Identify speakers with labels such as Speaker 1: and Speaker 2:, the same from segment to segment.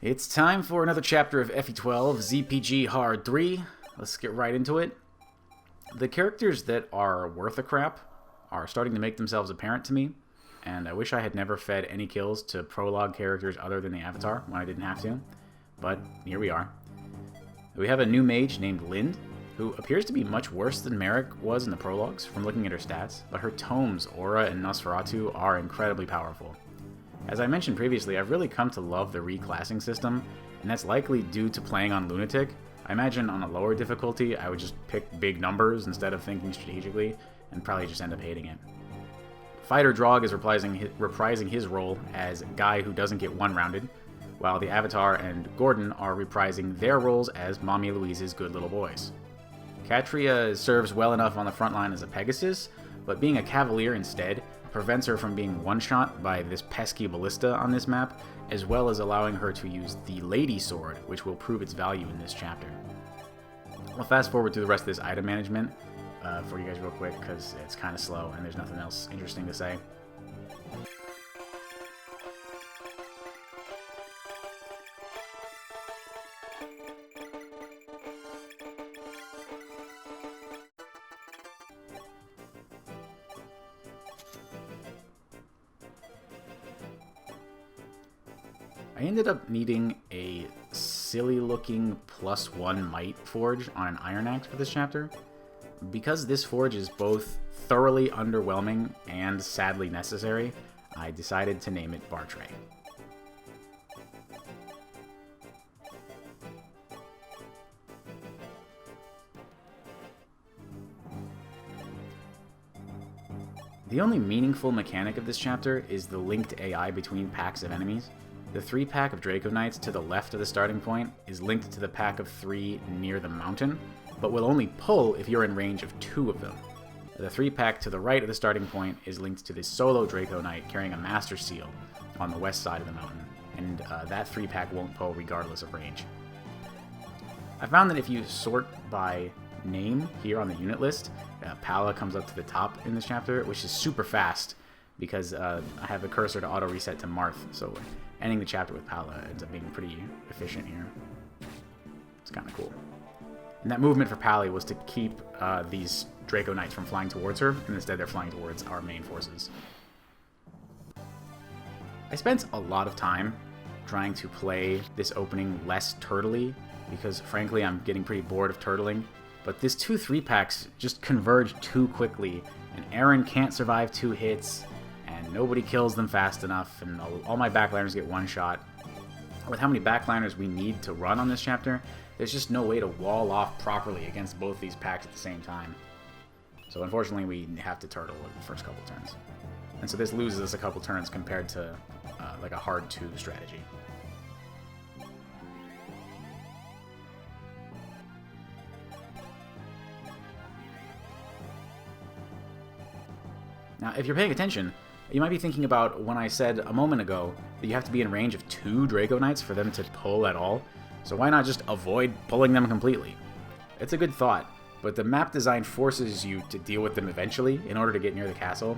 Speaker 1: It's time for another chapter of FE12 ZPG Hard 3. Let's get right into it. The characters that are worth a crap are starting to make themselves apparent to me, and I wish I had never fed any kills to prologue characters other than the Avatar when I didn't have to, but here we are. We have a new mage named Lind, who appears to be much worse than Merrick was in the prologues from looking at her stats, but her tomes, Aura and Nosferatu, are incredibly powerful. As I mentioned previously, I've really come to love the reclassing system, and that's likely due to playing on Lunatic. I imagine on a lower difficulty, I would just pick big numbers instead of thinking strategically, and probably just end up hating it. Fighter Drog is reprising his role as guy who doesn't get one-rounded, while the Avatar and Gordin are reprising their roles as Mommy Louise's good little boys. Katria serves well enough on the front line as a Pegasus, but being a Cavalier instead prevents her from being one-shot by this pesky ballista on this map, as well as allowing her to use the Lady Sword, which will prove its value in this chapter. We'll fast forward through the rest of this item management for you guys real quick, because it's kind of slow and there's nothing else interesting to say. I ended up needing a silly-looking +1 Might forge on an Iron Axe for this chapter. Because this forge is both thoroughly underwhelming and sadly necessary, I decided to name it Bartray. The only meaningful mechanic of this chapter is the linked AI between packs of enemies. The 3-pack of Draco Knights to the left of the starting point is linked to the pack of 3 near the mountain, but will only pull if you're in range of 2 of them. The 3-pack to the right of the starting point is linked to the solo Draco Knight carrying a Master Seal on the west side of the mountain, and that 3-pack won't pull regardless of range. I found that if you sort by name here on the unit list, Pala comes up to the top in this chapter, which is super fast because I have the cursor to auto-reset to Marth, so ending the chapter with Pala ends up being pretty efficient here. It's kind of cool. And that movement for Pally was to keep these Draco Knights from flying towards her, and instead they're flying towards our main forces. I spent a lot of time trying to play this opening less turtly, because frankly I'm getting pretty bored of turtling, but this 2 3-packs just converge too quickly, and Aaron can't survive 2 hits, and nobody kills them fast enough, and all my backliners get one shot. With how many backliners we need to run on this chapter, there's just no way to wall off properly against both these packs at the same time. So unfortunately we have to turtle the first couple turns. And so this loses us a couple turns compared to like a hard 2 strategy. Now if you're paying attention, you might be thinking about when I said a moment ago that you have to be in range of 2 Draco Knights for them to pull at all. So why not just avoid pulling them completely? It's a good thought, but the map design forces you to deal with them eventually in order to get near the castle.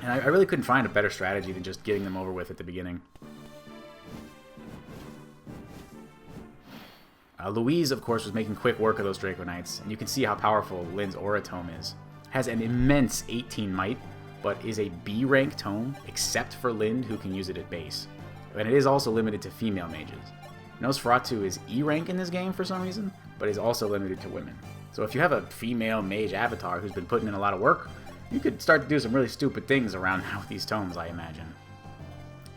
Speaker 1: And I really couldn't find a better strategy than just getting them over with at the beginning. Louise, of course, was making quick work of those Draco Knights, and you can see how powerful Lind's Aura Tome is. Has an immense 18 might, but is a B rank tome, except for Lind, who can use it at base. And it is also limited to female mages. Nosferatu is E rank in this game for some reason, but is also limited to women. So if you have a female mage avatar who's been putting in a lot of work, you could start to do some really stupid things around now with these tomes, I imagine.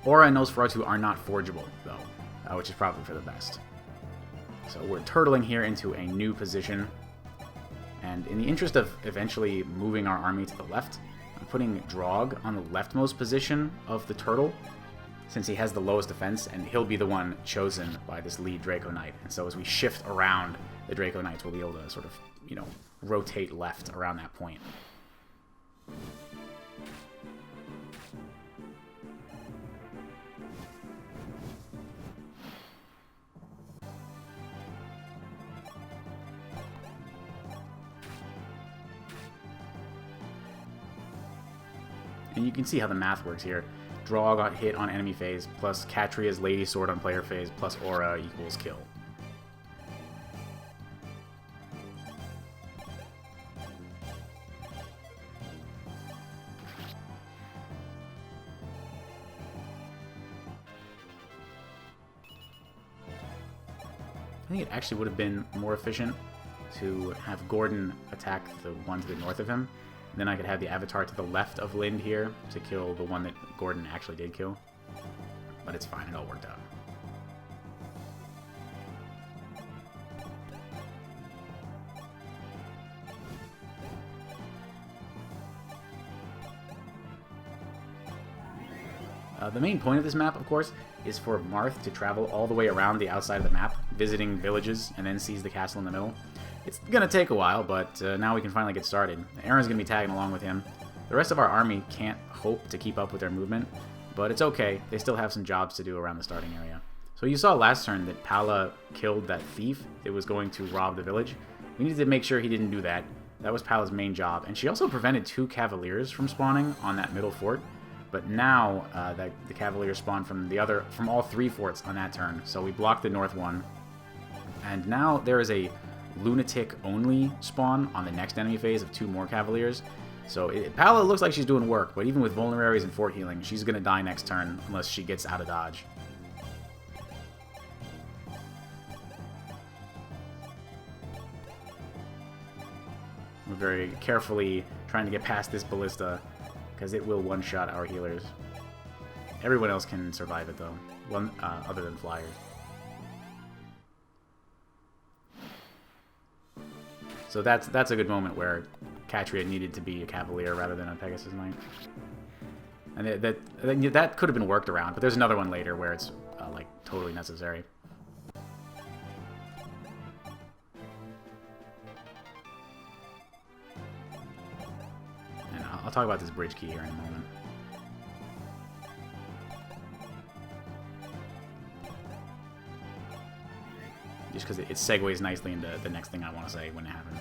Speaker 1: Aura and Nosferatu are not forgeable, though, which is probably for the best. So we're turtling here into a new position, and in the interest of eventually moving our army to the left, I'm putting Drog on the leftmost position of the turtle, since he has the lowest defense, and he'll be the one chosen by this lead Draco Knight. And so as we shift around, the Draco Knights will be able to sort of, rotate left around that point. And you can see how the math works here. Draw got hit on enemy phase, plus Catria's Lady Sword on player phase, plus Aura equals kill. I think it actually would have been more efficient to have Gordin attack the one to the north of him. Then I could have the avatar to the left of Lind here to kill the one that Gordin actually did kill. But it's fine, it all worked out. The main point of this map, of course, is for Marth to travel all the way around the outside of the map, visiting villages, and then seize the castle in the middle. It's gonna take a while, but now we can finally get started. Aaron's gonna be tagging along with him. The rest of our army can't hope to keep up with their movement, but it's okay. They still have some jobs to do around the starting area. So you saw last turn that Pala killed that thief that was going to rob the village. We needed to make sure he didn't do that. That was Pala's main job, and she also prevented 2 cavaliers from spawning on that middle fort. But now the cavaliers spawn from all 3 forts on that turn, so we blocked the north one. And now there is a Lunatic only spawn on the next enemy phase of 2 more cavaliers. So Pala looks like she's doing work, but even with vulneraries and fort healing, she's gonna die next turn unless she gets out of dodge. We're very carefully trying to get past this ballista, because it will one-shot our healers. Everyone else can survive it, though, other than flyers. So that's a good moment where Catria needed to be a Cavalier rather than a Pegasus Knight. And that could have been worked around, but there's another one later where it's like totally necessary. I'll talk about this bridge key here in a moment. Just because it segues nicely into the next thing I want to say when it happens.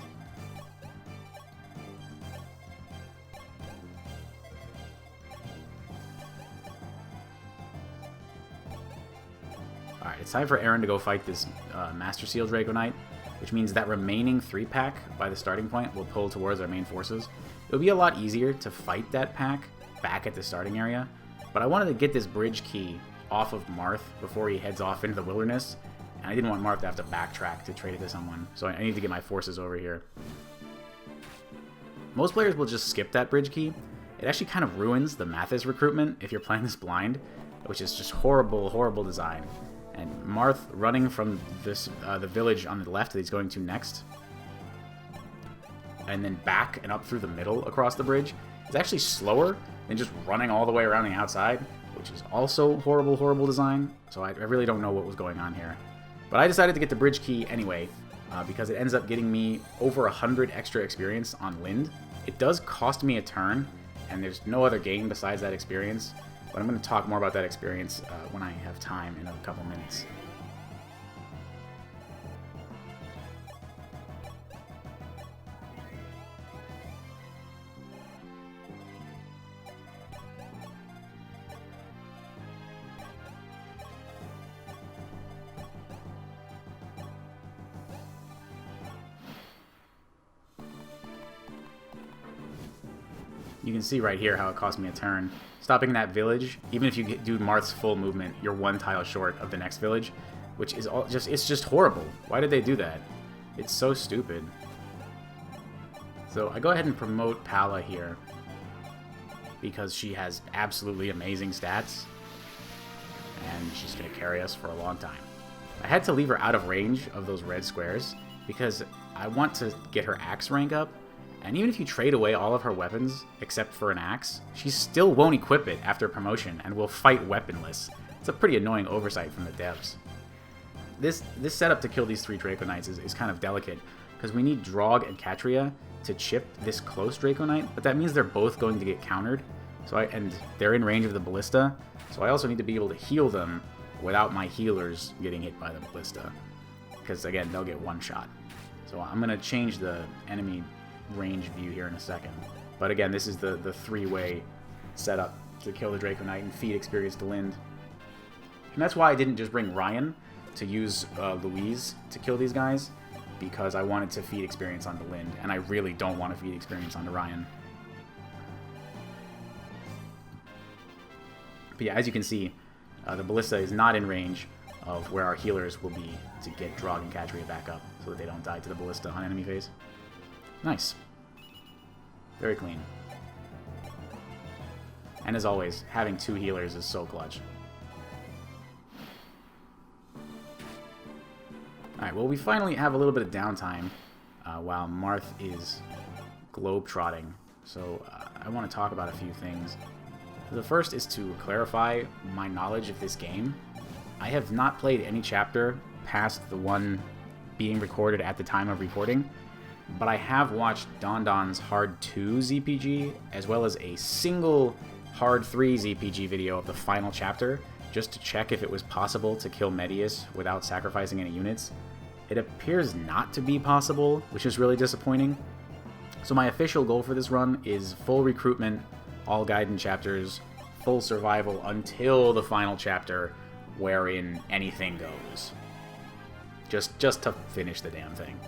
Speaker 1: Alright, it's time for Aaron to go fight this Master Seal Draco Knight, which means that remaining 3-pack by the starting point will pull towards our main forces. It would be a lot easier to fight that pack back at the starting area, but I wanted to get this bridge key off of Marth before he heads off into the wilderness, and I didn't want Marth to have to backtrack to trade it to someone, so I need to get my forces over here. Most players will just skip that bridge key. It actually kind of ruins the Mathis recruitment if you're playing this blind, which is just horrible, horrible design. And Marth running from this the village on the left that he's going to next, and then back and up through the middle across the bridge, is actually slower than just running all the way around the outside, which is also horrible, horrible design. So I really don't know what was going on here. But I decided to get the bridge key anyway, because it ends up getting me over 100 extra experience on Lind. It does cost me a turn, and there's no other gain besides that experience. But I'm going to talk more about that experience when I have time in a couple minutes. You can see right here how it cost me a turn. Stopping that village, even if you do Marth's full movement, you're 1 tile short of the next village, which is it's just horrible. Why did they do that? It's so stupid. So I go ahead and promote Pala here because she has absolutely amazing stats, and she's going to carry us for a long time. I had to leave her out of range of those red squares because I want to get her axe rank up. And even if you trade away all of her weapons, except for an axe, she still won't equip it after promotion and will fight weaponless. It's a pretty annoying oversight from the devs. This setup to kill these 3 Draco Knights is kind of delicate, because we need Draug and Catria to chip this close Draco Knight, but that means they're both going to get countered, and they're in range of the ballista, so I also need to be able to heal them without my healers getting hit by the ballista, because again, they'll get one shot. So I'm going to change the enemy range view here in a second. But again, this is the 3-way setup to kill the Draco Knight and feed experience to Lind. And that's why I didn't just bring Ryan to use Louise to kill these guys, because I wanted to feed experience onto Lind, and I really don't want to feed experience onto Ryan. But yeah, as you can see, the Ballista is not in range of where our healers will be to get Drog and Catria back up, so that they don't die to the Ballista on enemy phase. Nice. Very clean. And as always, having 2 healers is so clutch. Alright, well, we finally have a little bit of downtime while Marth is globetrotting. So I want to talk about a few things. The first is to clarify my knowledge of this game. I have not played any chapter past the one being recorded at the time of recording, but I have watched Don's Hard 2 ZPG, as well as a single Hard 3 ZPG video of the final chapter, just to check if it was possible to kill Medius without sacrificing any units. It appears not to be possible, which is really disappointing. So my official goal for this run is full recruitment, all Gaiden chapters, full survival until the final chapter, wherein anything goes. Just to finish the damn thing.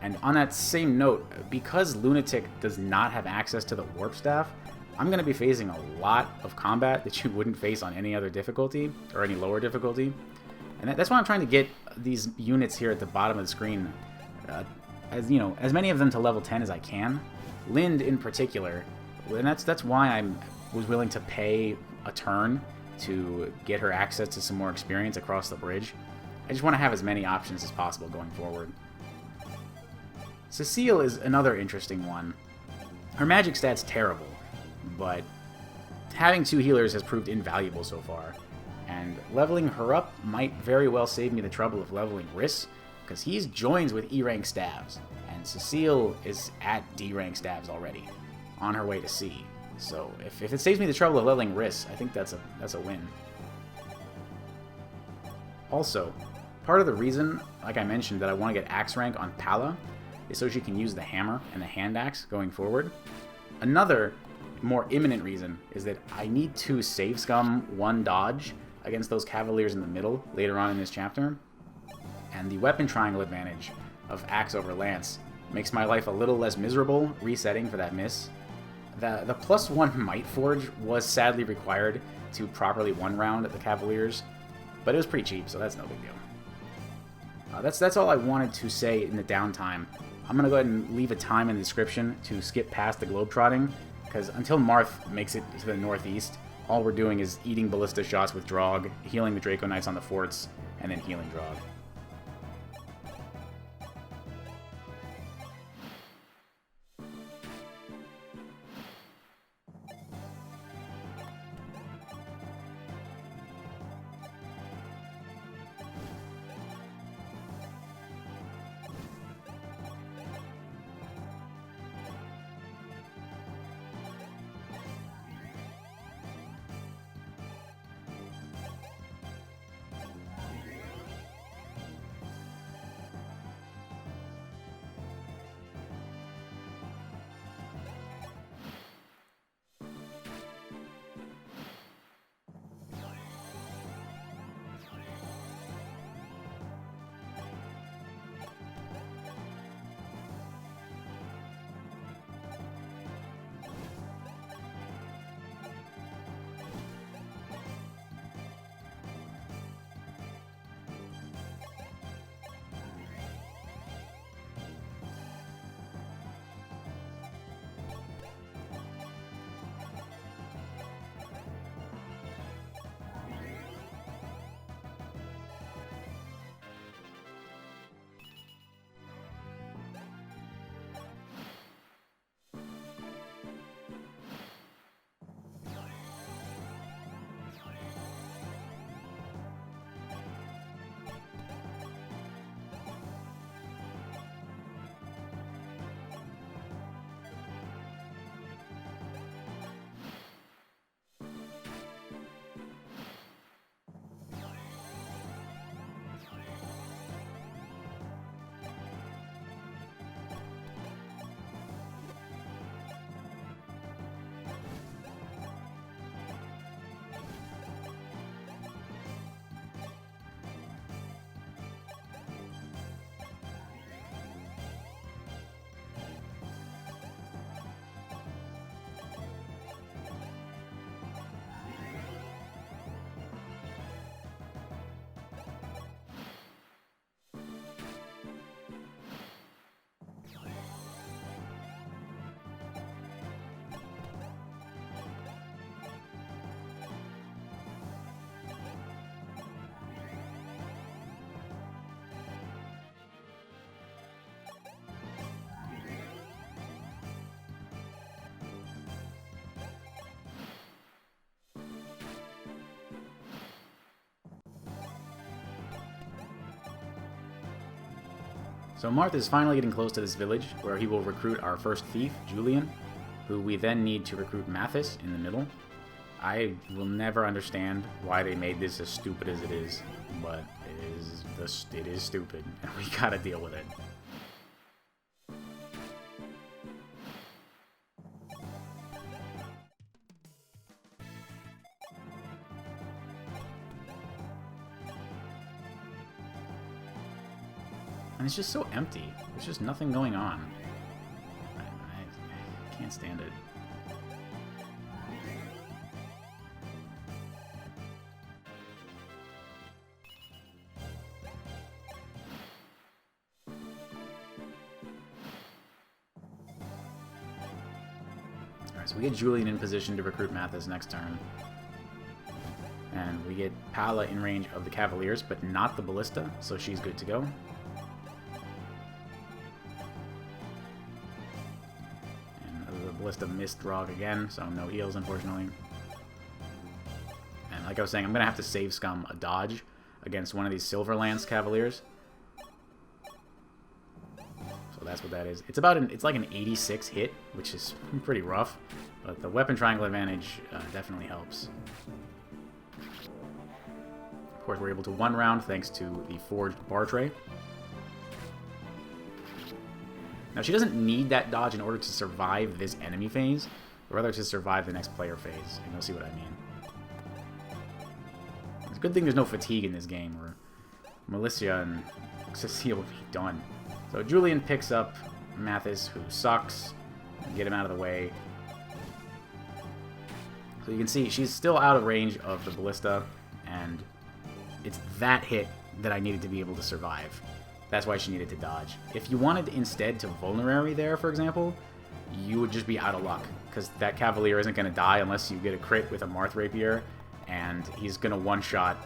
Speaker 1: And on that same note, because Lunatic does not have access to the Warp Staff, I'm going to be facing a lot of combat that you wouldn't face on any other difficulty, or any lower difficulty. And that's why I'm trying to get these units here at the bottom of the screen, as many of them to level 10 as I can. Lind in particular, and that's why I was willing to pay a turn to get her access to some more experience across the bridge. I just want to have as many options as possible going forward. Cecile is another interesting one. Her magic stat's terrible, but having 2 healers has proved invaluable so far, and leveling her up might very well save me the trouble of leveling Riss, because he's joins with E-rank stabs, and Cecile is at D-rank stabs already, on her way to C. So if it saves me the trouble of leveling Riss, I think that's a win. Also, part of the reason, like I mentioned, that I want to get axe rank on Pala is so she can use the hammer and the hand axe going forward. Another more imminent reason is that I need to save scum 1 dodge against those cavaliers in the middle later on in this chapter, and the weapon triangle advantage of axe over lance makes my life a little less miserable resetting for that miss. The +1 Might Forge was sadly required to properly 1-round the cavaliers, but it was pretty cheap, so that's no big deal. That's all I wanted to say in the downtime. I'm going to go ahead and leave a time in the description to skip past the globetrotting, because until Marth makes it to the northeast, all we're doing is eating ballista shots with Drog, healing the Draco Knights on the forts, and then healing Drog. So Marth is finally getting close to this village, where he will recruit our first thief, Julian, who we then need to recruit Mathis in the middle. I will never understand why they made this as stupid as it is, but it is stupid, and we gotta deal with it. And it's just so empty. There's just nothing going on. I can't stand it. Alright, so we get Julian in position to recruit Mathis next turn. And we get Pala in range of the Cavaliers, but not the Ballista, so she's good to go. Ballista missed Rog again, so no heals, unfortunately. And like I was saying, I'm going to have to save scum a dodge against one of these Silverlance Cavaliers. So that's what that is. It's like an 86 hit, which is pretty rough, but the weapon triangle advantage definitely helps. Of course, we're able to one round thanks to the forged bar tray. Now, she doesn't need that dodge in order to survive this enemy phase, but rather to survive the next player phase, and you'll see what I mean. It's a good thing there's no fatigue in this game, or Militia and Cecile would be done. So Julian picks up Mathis, who sucks, and get him out of the way. So you can see she's still out of range of the Ballista, and it's that hit that I needed to be able to survive. That's why she needed to dodge. If you wanted instead to Vulnerary there, for example, you would just be out of luck, because that Cavalier isn't going to die unless you get a crit with a Marth Rapier, and he's going to one-shot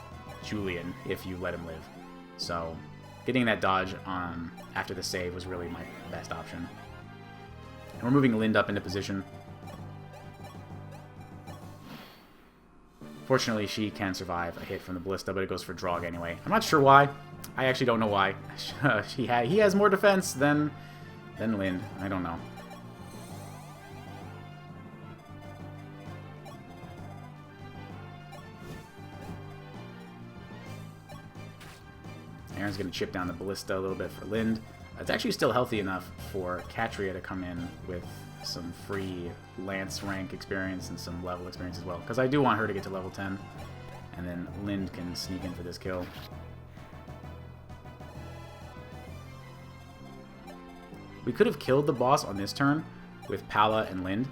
Speaker 1: Julian if you let him live. So getting that dodge after the save was really my best option. And we're moving Lind up into position. Fortunately, she can survive a hit from the Ballista, but it goes for Drog anyway. I'm not sure why. I actually don't know why. He has more defense than Lind. I don't know. Aaron's going to chip down the Ballista a little bit for Lind. It's actually still healthy enough for Katria to come in with some free Lance rank experience and some level experience as well, because I do want her to get to level 10, and then Lind can sneak in for this kill. We could have killed the boss on this turn with Pala and Lind,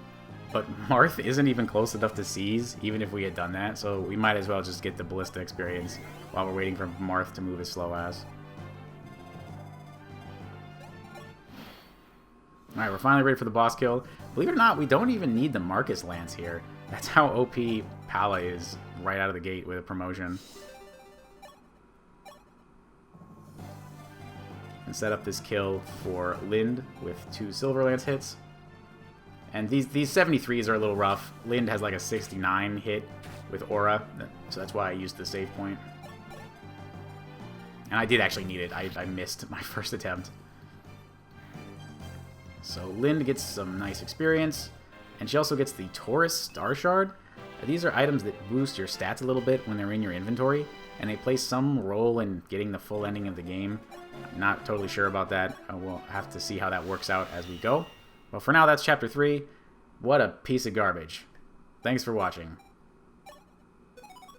Speaker 1: but Marth isn't even close enough to seize, even if we had done that, so we might as well just get the Ballista experience while we're waiting for Marth to move his slow ass. Alright, we're finally ready for the boss kill. Believe it or not, we don't even need the Marcus Lance here. That's how OP Pala is right out of the gate with a promotion. And set up this kill for Lind with 2 Silver Lance hits. And these 73s are a little rough. Lind has like a 69 hit with Aura, so that's why I used the save point. And I did actually need it. I missed my first attempt. So Lind gets some nice experience, and she also gets the Taurus Star Shard. These are items that boost your stats a little bit when they're in your inventory, and they play some role in getting the full ending of the game. I'm not totally sure about that. We'll have to see how that works out as we go. But for now, that's Chapter 3. What a piece of garbage. Thanks for watching.